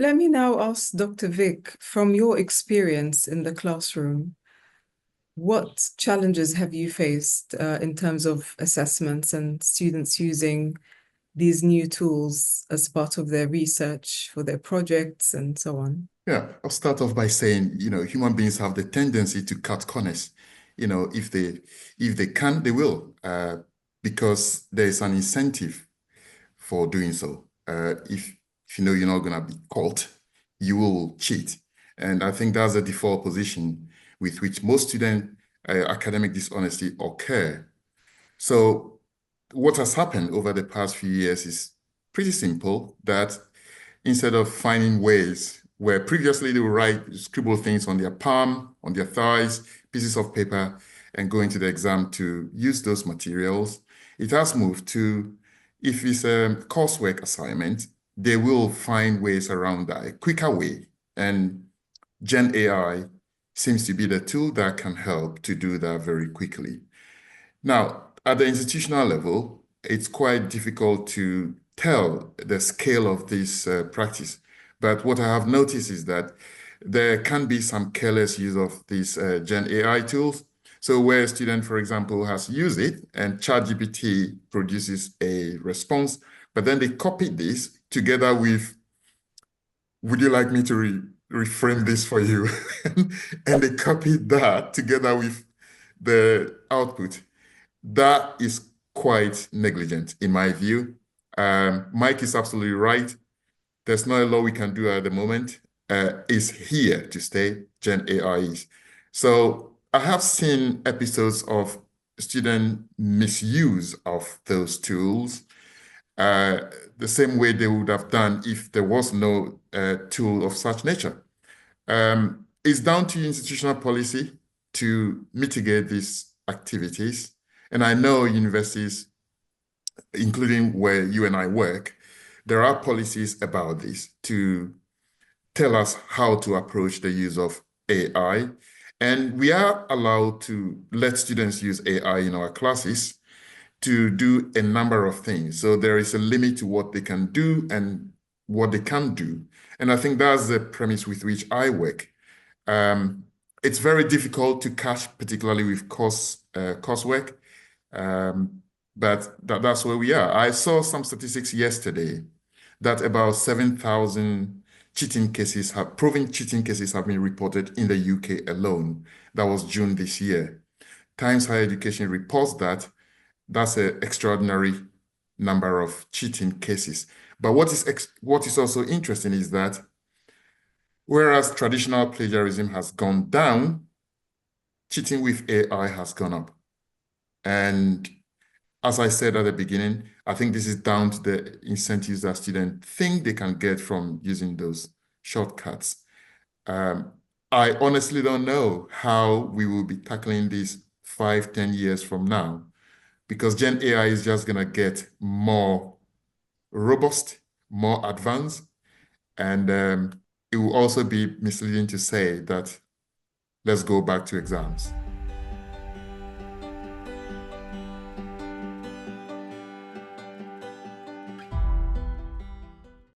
Let me now ask Dr. Vic, from your experience in the classroom, what challenges have you faced in terms of assessments and students using these new tools as part of their research for their projects and so on? Yeah, I'll start off by saying, human beings have the tendency to cut corners. If they can, they will, because there's an incentive for doing so. If you know you're not going to be caught, you will cheat. And I think that's the default position with which most student academic dishonesty occur. So what has happened over the past few years is pretty simple, that instead of finding ways where previously they would scribble things on their palm, on their thighs, pieces of paper, and go into the exam to use those materials, it has moved to, if it's a coursework assignment, they will find ways around that, a quicker way. And Gen AI seems to be the tool that can help to do that very quickly. Now, at the institutional level, it's quite difficult to tell the scale of this practice. But what I have noticed is that there can be some careless use of these Gen AI tools. So where a student, for example, has used it and ChatGPT produces a response, but then they copy this together with, would you like me to reframe this for you? And they copy that together with the output. That is quite negligent, in my view. Mike is absolutely right. There's not a lot we can do at the moment. It's here to stay, Gen AI is. So I have seen episodes of student misuse of those tools, the same way they would have done if there was no tool of such nature. It's down to institutional policy to mitigate these activities. And I know universities, including where you and I work, there are policies about this to tell us how to approach the use of AI. And we are allowed to let students use AI in our classes to do a number of things. So there is a limit to what they can do and what they can't do. And I think that's the premise with which I work. It's very difficult to catch, particularly with coursework. But that's where we are. I saw some statistics yesterday that about 7,000 proven cheating cases have been reported in the UK alone. That was June this year. Times Higher Education reports that that's an extraordinary number of cheating cases. But what is also interesting is that whereas traditional plagiarism has gone down, cheating with AI has gone up. And as I said at the beginning, I think this is down to the incentives that students think they can get from using those shortcuts. I honestly don't know how we will be tackling this 5, 10 years from now, because Gen AI is just going to get more robust, more advanced, and it will also be misleading to say that let's go back to exams.